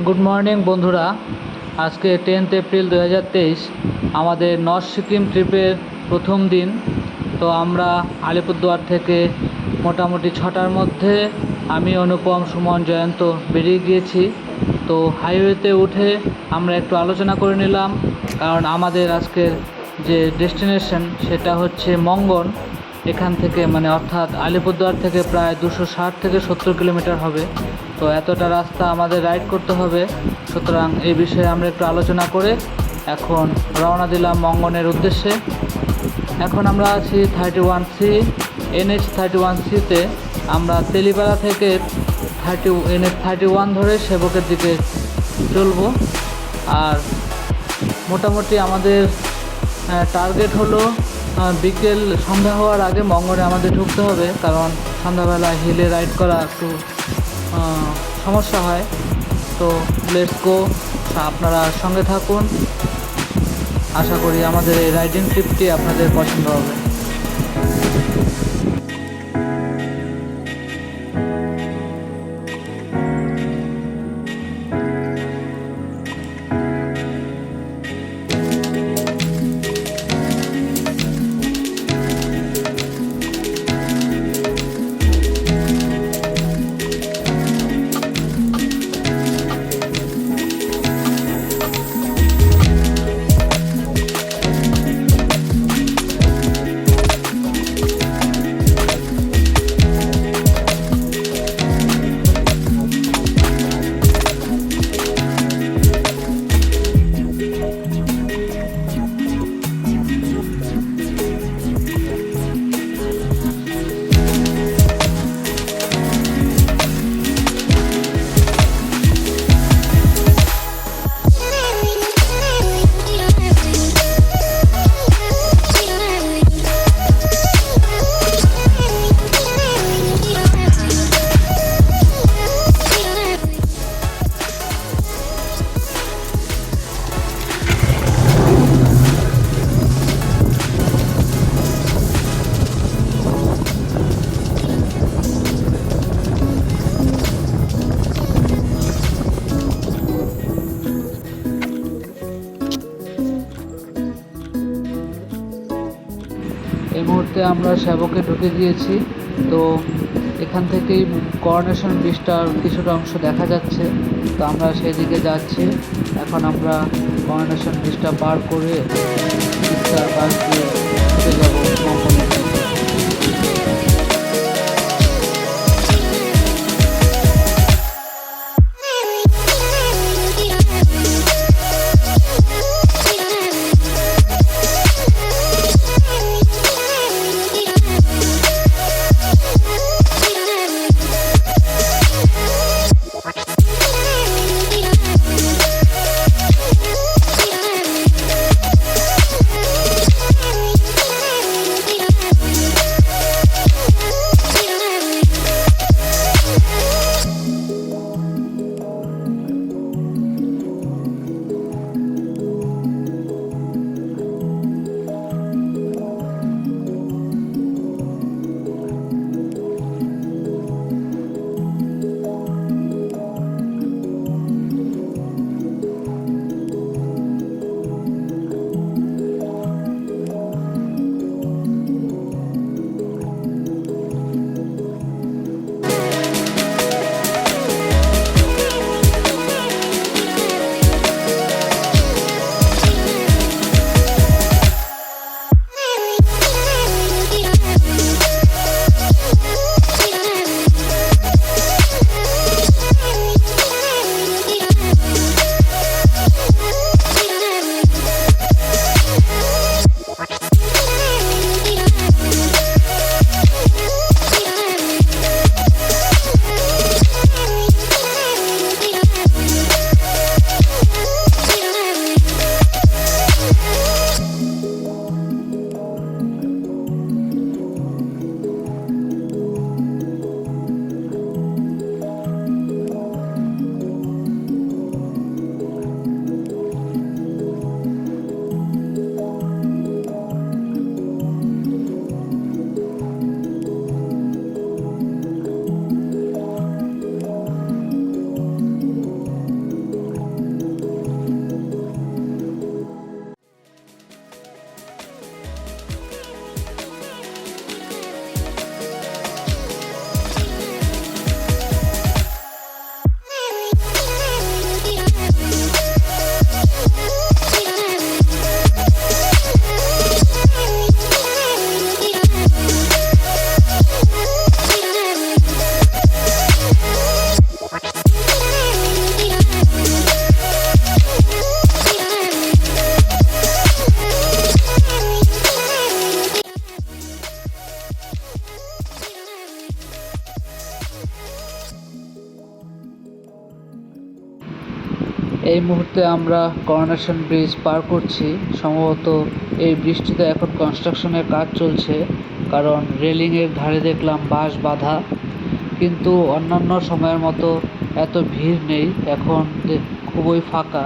Good morning বন্ধুরা। আজকে 10 April 2023 আমাদের নর্থ সিকিম ট্রিপের প্রথম দিন। তো আমরা আলিপুরদুয়ার থেকে মোটামুটি 6টার মধ্যে আমি, অনুপম, সুমন, জয়ন্ত বেরিয়ে গিয়েছি। তো হাইওয়েতে উঠে আমরা একটু আলোচনা করে নিলাম, কারণ আমাদের আজকের যে ডেস্টিনেশন সেটা হচ্ছে মঙ্গন। এখান থেকে অর্থাৎ আলিপুরদুয়ার থেকে প্রায় 260 থেকে 70 কিলোমিটার হবে। তো এতটা রাস্তা আমাদের রাইড করতে হবে, সুতরাং এই বিষয়ে আমরা একটু আলোচনা করে এখন রওনা দিলাম মঙ্গনের উদ্দেশ্যে। এখন আমরা আছি 31C NH 31Cতে। আমরা তেলিপাড়া থেকে NH 31 ধরে সেবকের দিকে চলবো। আর মোটামুটি আমাদের টার্গেট হলো বিকেল সন্ধ্যা হওয়ার আগে মঙ্গনে আমাদের ঢুকতে হবে, কারণ সন্ধ্যাবেলা হিলে রাইড করা একটু সমস্যা হয়। তো লেটস গো, আপনারা সঙ্গে থাকুন। আশা করি আমাদের এই রাইডিং ট্রিপটি আপনাদের পছন্দ হবে। এই মুহূর্তে আমরা সেবকে ঢুকে গিয়েছি। তো এখান থেকেই করোনেশন ব্রিজটার কিছুটা অংশ দেখা যাচ্ছে। তো আমরা সেই দিকে যাচ্ছি। এখন আমরা করোনেশন ব্রিজটা পার করে বাস দিয়ে ঢুকে যাবো মঙ্গনে। এই মুহূর্তে আমরা করোনেশন ব্রিজ পার করছি। সম্ভবত এই ব্রিজটিতে এখন কনস্ট্রাকশনের কাজ চলছে, কারণ রেলিংয়ের ধারে দেখলাম বাঁশ বাঁধা, কিন্তু অন্যান্য সময়ের মতো এত ভিড় নেই, এখন খুবই ফাঁকা।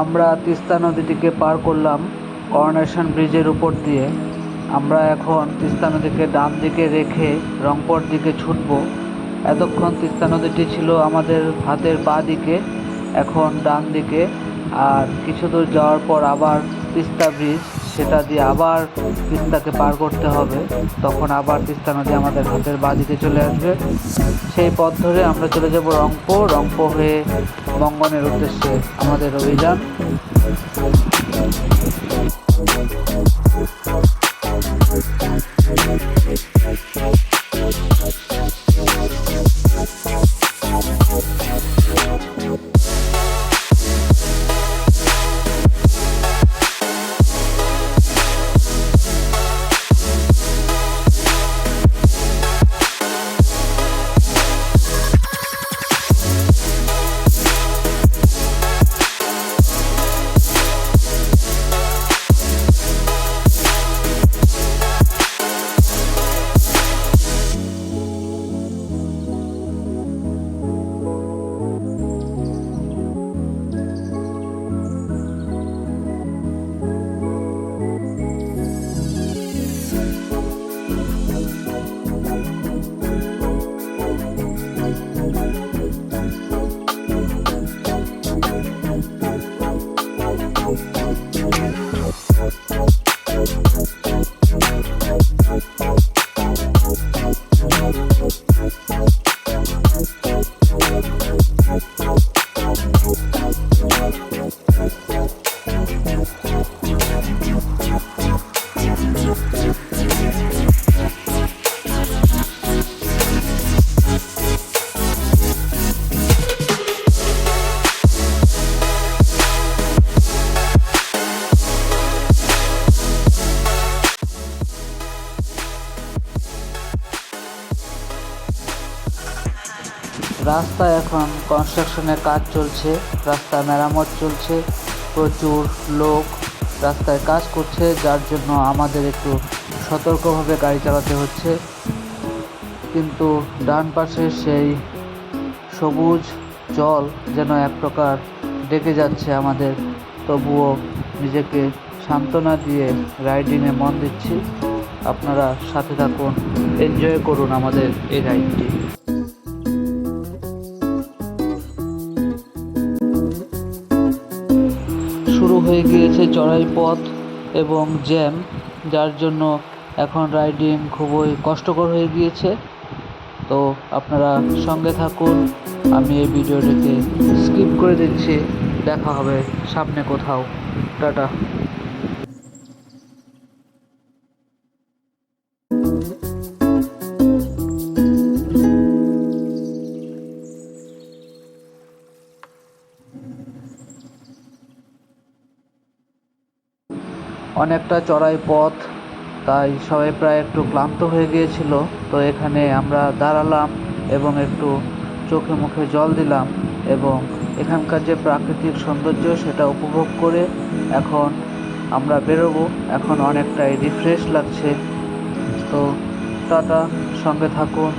আমরা তিস্তা নদীটিকে পার করলাম করোনেশন ব্রিজের উপর দিয়ে। আমরা এখন তিস্তা নদীকে ডান দিকে রেখে রংপুর দিকে ছুটব। এতক্ষণ তিস্তা নদীটি ছিল আমাদের হাতের বাঁ দিকে, এখন ডান দিকে। আর কিছু দূর যাওয়ার পর আবার তিস্তা ব্রিজ, সেটা দিয়ে আবার তিস্তাকে পার করতে হবে, তখন আবার তিস্তা নদী আমাদের হাতের বাঁ দিকে চলে আসবে। সেই পথ ধরে আমরা চলে যাব রংপো হয়ে মঙ্গনের উদ্দেশ্যে আমাদের অভিযান। রাস্তায় এখন কনস্ট্রাকশনের কাজ চলছে, রাস্তা মেরামত চলছে, প্রচুর লোক রাস্তায় কাজ করছে, যার জন্য আমাদের একটু সতর্কভাবে গাড়ি চালাতে হচ্ছে। কিন্তু ডান পাশে সেই সবুজ জল যেন এক প্রকার ডেকে যাচ্ছে আমাদের, তবুও নিজেকে সান্ত্বনা দিয়ে রাইডিংয়ে মন দিচ্ছি। আপনারা সাথে থাকুন, এনজয় করুন আমাদের এই রাইডটি। শুরু হয়ে গিয়েছে চড়াই পথ এবং জ্যাম, যার জন্য এখন রাইডিং খুবই কষ্টকর হয়ে গিয়েছে। তো আপনারা সঙ্গে থাকুন, আমি এই ভিডিওটিকে স্কিপ করে দিচ্ছি। দেখা হবে সামনে কোথাও। টাটা। অনেকটা চড়াই পথ, তাই সবাই প্রায় একটু ক্লান্ত হয়ে গিয়েছিল। তো এখানে আমরা দাঁড়ালাম এবং একটু চোখে মুখে জল দিলাম এবং এখানকার যে প্রাকৃতিক সৌন্দর্য সেটা উপভোগ করে এখন আমরা বেরোবো। এখন অনেকটাই রিফ্রেশ লাগছে। তো টাটা, সঙ্গে থাকুন।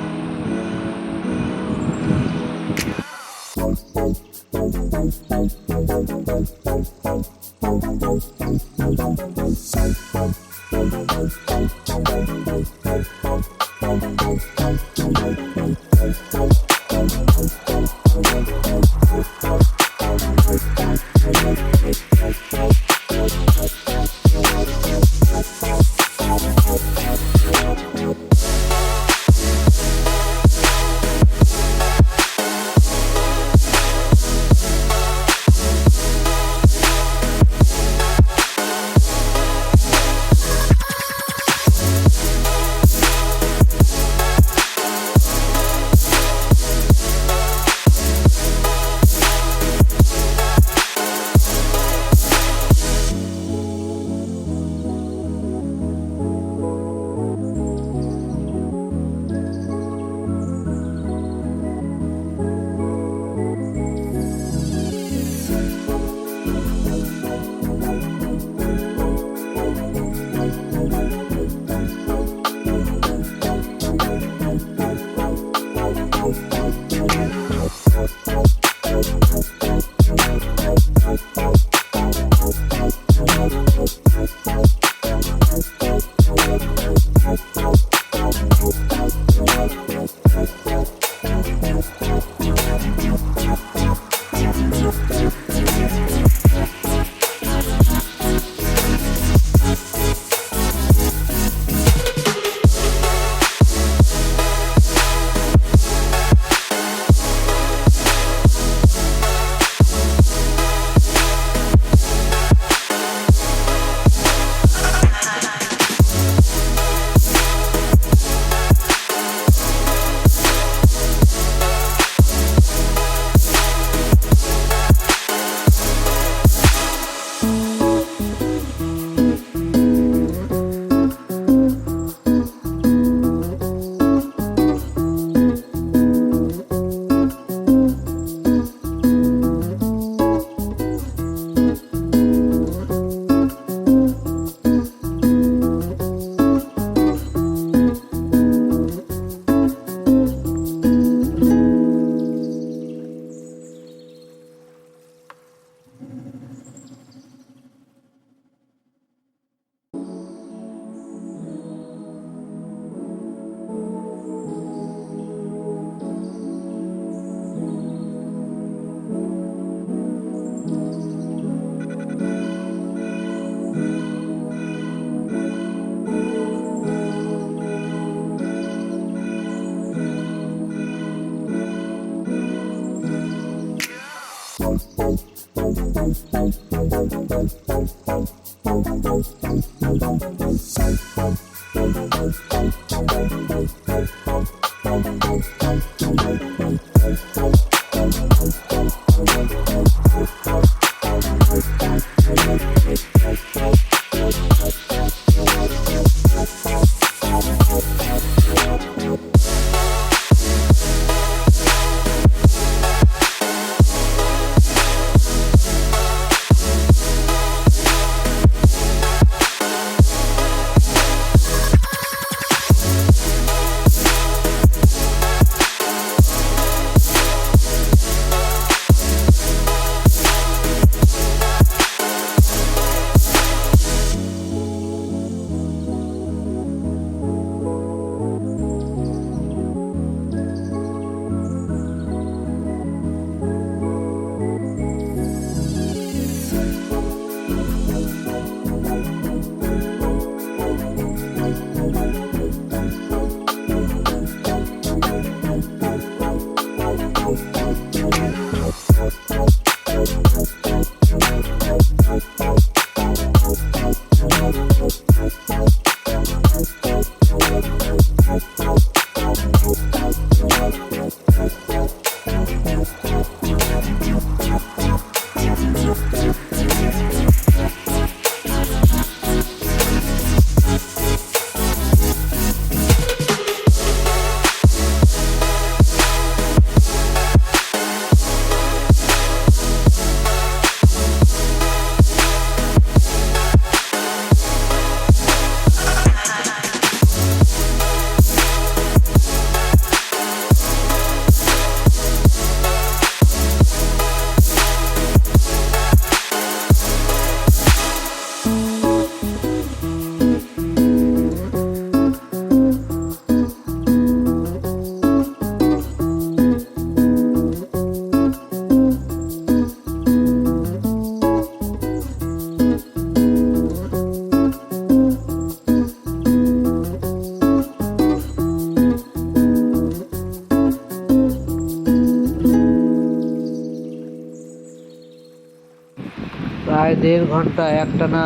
প্রায় 1.5 ঘন্টা একটানা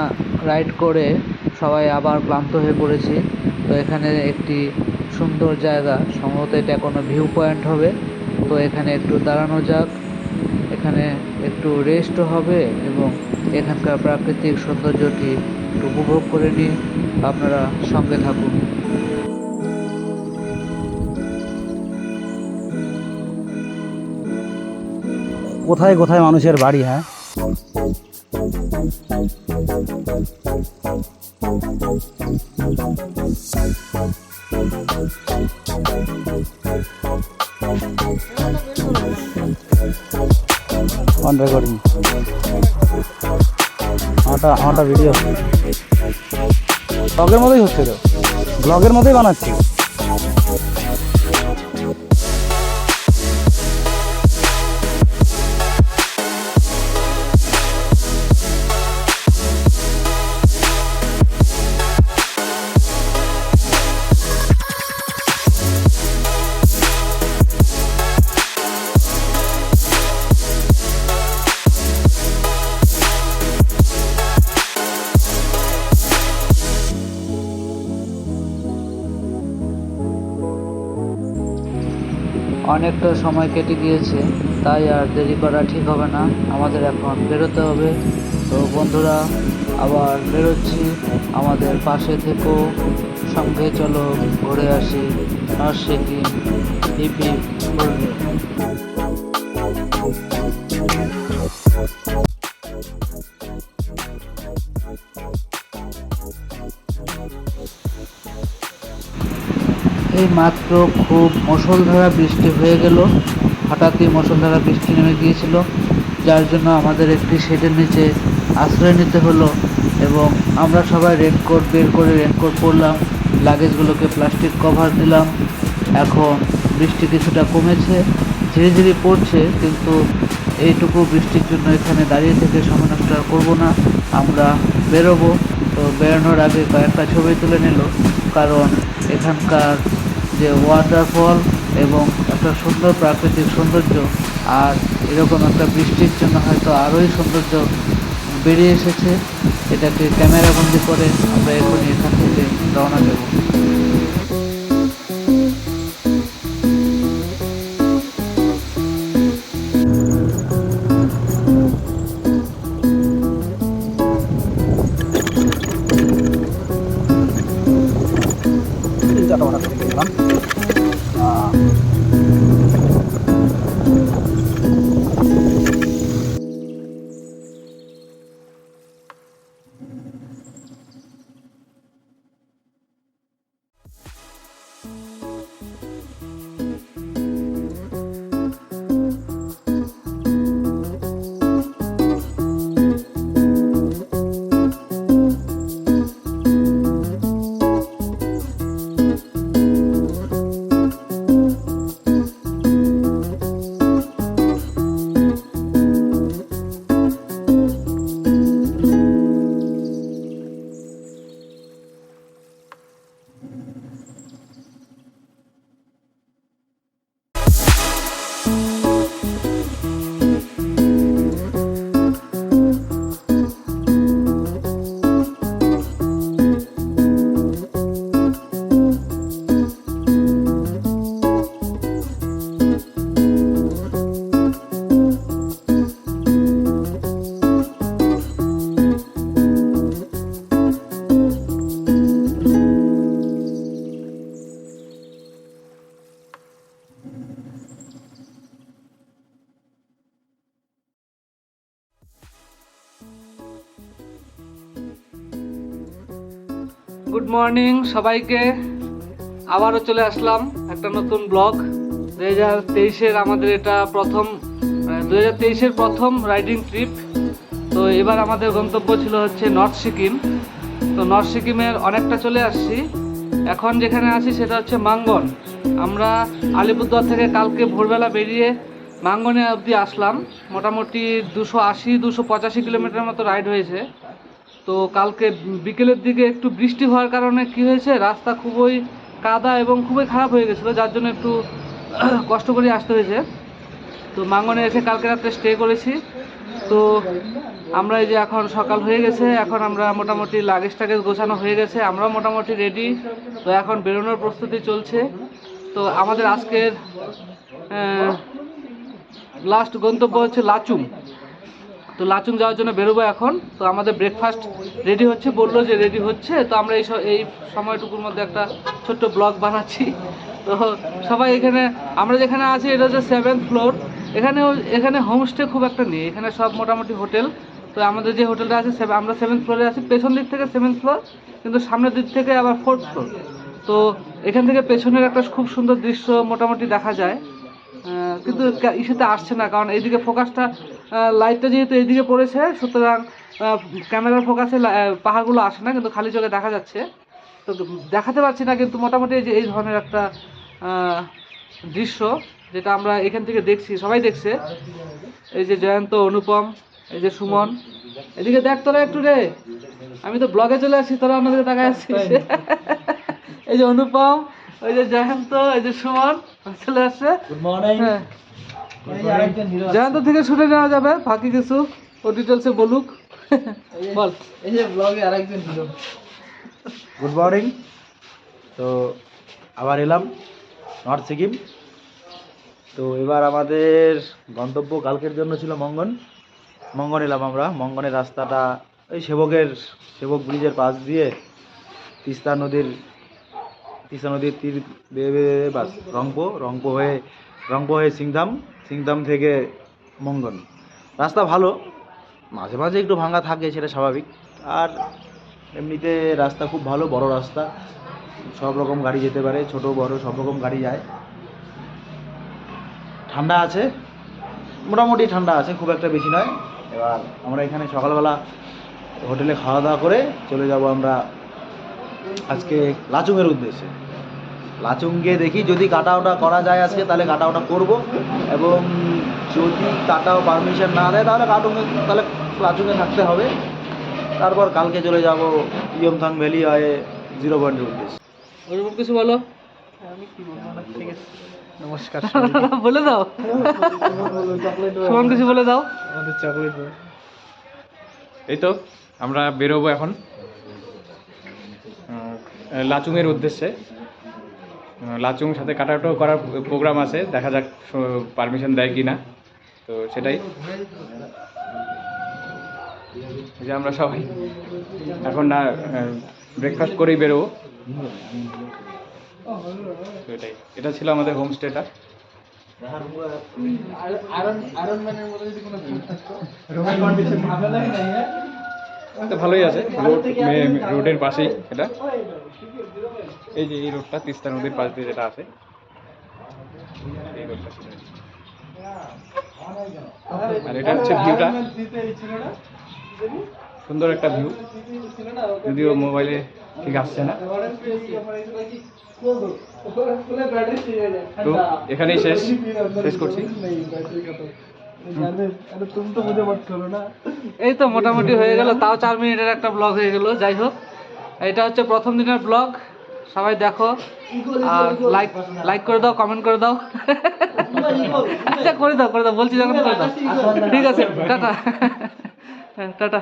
রাইড করে সবাই আবার ক্লান্ত হয়ে পড়েছি। তো এখানে একটি সুন্দর জায়গা, সম্ভবত এটা কোনো ভিউ পয়েন্ট হবে। তো এখানে একটু দাঁড়ানো যাক, এখানে একটু রেস্টও হবে এবং এখানকার প্রাকৃতিক সৌন্দর্যটি একটু উপভোগ করে নিয়ে আপনারা সঙ্গে থাকুন। কোথায় কোথায় মানুষের বাড়ি, হ্যাঁ অন রেকর্ডিং, আমারটা ভিডিও ব্লগের মতোই হচ্ছে, তো ব্লগের মতোই বানাচ্ছি। অনেকটা সময় কেটে গিয়েছে, তাই আর দেরি করা ঠিক হবে না, আমাদের এখন বেরোতে হবে। তো বন্ধুরা, আবার বেরোচ্ছি, আমাদের পাশে থেকো, সঙ্গে চলো, ঘুরে আসি north Sikkim. Hip hip hooray. এই মাত্র খুব মুষলধারা বৃষ্টি হয়ে গেল, হঠাৎই মুষলধারা বৃষ্টি নেমে গিয়েছিল, যার জন্য আমাদের একটি শেডের নিচে আশ্রয় নিতে হলো এবং আমরা সবাই রেনকোট বের করে রেনকোট পরলাম, লাগেজগুলোকে প্লাস্টিক কভার দিলাম। এখন বৃষ্টি কিছুটা কমেছে, ধীরে ধীরে পড়ছে, কিন্তু এইটুকু বৃষ্টির জন্য এখানে দাঁড়িয়ে থেকে সময় নষ্ট আর করবো না, আমরা বেরোবো। তো বেরোনোর আগে কয়েকটা ছবি তুলে নিল, কারণ এখানকার যে ওয়াটারফল এবং একটা সুন্দর প্রাকৃতিক সৌন্দর্য, আর এরকম একটা বৃষ্টির জন্য হয়তো আরোই সৌন্দর্য বেরিয়ে এসেছে। এটাকে ক্যামেরাবন্দি করে আমরা এখনই এখান থেকে রওনা দেব। গুড মর্নিং সবাইকে, আবারও চলে আসলাম একটা নতুন ব্লগ। 2023-এর আমাদের এটা প্রথম 2023-এর প্রথম রাইডিং ট্রিপ। তো এবার আমাদের গন্তব্য ছিল হচ্ছে নর্থ সিকিম। তো নর্থ সিকিমের অনেকটা চলে আসছি, এখন যেখানে আছি সেটা হচ্ছে মাঙ্গন। আমরা আলিপুরদুয়ার থেকে কালকে ভোরবেলা বেরিয়ে মাঙ্গনে অবধি আসলাম, মোটামুটি 280-285 কিলোমিটার মতো রাইড হয়েছে। তো কালকে বিকেলের দিকে একটু বৃষ্টি হওয়ার কারণে কি হয়েছে, রাস্তা খুবই কাদা এবং খুবই খারাপ হয়ে গেছিলো, যার জন্য একটু কষ্ট করে আসতে হয়েছে। তো মাঙ্গনে এসে কালকে রাত্রে স্টে করেছি। তো আমরা এই যে এখন সকাল হয়ে গেছে, এখন আমরা মোটামুটি লাগেজ টাগেজ গোছানো হয়ে গেছে, আমরাও মোটামুটি রেডি। তো এখন বেরোনোর প্রস্তুতি চলছে। তো আমাদের আজকের লাস্ট গন্তব্য হচ্ছে লাচুং। তো লাচুং যাওয়ার জন্য বেরোবো এখন। তো আমাদের ব্রেকফাস্ট রেডি হচ্ছে, বললো যে রেডি হচ্ছে। তো আমরা এই সময়টুকুর মধ্যে একটা ছোট্ট ব্লগ বানাচ্ছি। তো সবাই এখানে, আমরা যেখানে আছি এটা হচ্ছে 7th ফ্লোর। এখানে হোমস্টে খুব একটা নেই, এখানে সব মোটামুটি হোটেল। তো আমাদের যে হোটেলটা আছে আমরা 7th ফ্লোরে আছি, পেছন দিক থেকে 7th ফ্লোর, কিন্তু সামনের দিক থেকে আবার 4th ফ্লোর। তো এখান থেকে পেছনের একটা খুব সুন্দর দৃশ্য মোটামুটি দেখা যায়, কিন্তু ইসেতে আসছে না, কারণ এইদিকে ফোকাসটা, লাইটটা যেহেতু এইদিকে পড়েছে, সুতরাং ক্যামেরার ফোকাসে পাহাড়গুলো আসে না, কিন্তু খালি চোখে দেখা যাচ্ছে। তো দেখাতে পারছি না, কিন্তু মোটামুটি এই ধরনের একটা দৃশ্য, যেটা আমরা এখান থেকে দেখছি, সবাই দেখছে। এই যে জয়ন্ত, অনুপম, এই যে সুমন, এদিকে দেখ তোরা একটু রে, আমি তো ব্লগে চলে আসছি, তোরা অন্যদিকে তাকায় আসছিস। এই যে অনুপম, ওই যে জয়ন্ত, এই যে সুমন চলে আসছে। Good morning. জয়ন্ত থেকে শুনে নেওয়া যাবে বাকি কিছু, ও ডিটেলসে বলুক। বল। এই যে ব্লগে আরেকজন হিরো। Good morning. তো আবার এলাম নর্থ সিকিম। তো এবার আমাদের গন্তব্য কালকের জন্য ছিল মঙ্গন। মঙ্গন এলাম আমরা। মঙ্গনের রাস্তাটা ওই সেবক ব্রিজের পাশ দিয়ে তিস্তা নদীর তীর বেয়ে বেয়ে বাস রংপো হয়ে সিংতাম থেকে মঙ্গন। রাস্তা ভালো, মাঝে মাঝে একটু ভাঙা থাকে, সেটা স্বাভাবিক। আর এমনিতে রাস্তা খুব ভালো, বড় রাস্তা, সব রকম গাড়ি যেতে পারে, ছোট বড় সব রকম গাড়ি যায়। ঠান্ডা আছে, মোটামুটি ঠান্ডা আছে, খুব একটা বেশি নয়। এবার আমরা এখানে সকালবেলা হোটেলে খাওয়া দাওয়া করে চলে যাব আমরা আজকে লাচুংয়ের উদ্দেশ্যে। লাচুং গিয়ে দেখি যদি কাটাওটা করা যায় আজকে, তাহলে কাটাওটা করব, এবং যদি কাটাও পারমিশন না দেয় তাহলে লাচুংয়ে থাকতে হবে। তারপর কালকে চলে যাব ইয়মথাং ভ্যালি হয়ে 0 পয়েন্টের উদ্দেশ্যে। ওরকম কিছু বলো। আমি কি বলবো না, ঠিক আছে, নমস্কার। বলে দাও, সুমন কিছু বলে দাও। আমাদের চকলেট এই তো আমরা বেরোবো এখন লাচুংয়ের উদ্দেশ্যে। লাচুং সাথে কাটাটাও করার প্রোগ্রাম আছে, দেখা যাক পারমিশন দেয় কি না। তো সেটাই, যে আমরা সবাই এখন না ব্রেকফাস্ট করেই বেরোবো। তো এটা ছিল আমাদের হোমস্টেটা। তো ভালোই আছে, রোডের পাশেই এটা। এই যে এই রোডটা তিস্তা নদীর পাশ দিয়ে যেটা আছে, এই রোডটা। আর এটা হচ্ছে ভিউটা, সুন্দর একটা ভিউ, যদিও মোবাইলে ঠিক আসছে না। তো এখানেই শেষ করছি। এই তো মোটামুটি হয়ে গেল, তাও 4 মিনিটের একটা ব্লগ হয়ে গেল। যাই হোক, এটা হচ্ছে প্রথম দিনের ব্লগ, সবাই দেখো আর লাইক করে দাও, কমেন্ট করে দাও। আচ্ছা করে দাও বলছি যখন করে দাও। ঠিক আছে, টাটা টাটা।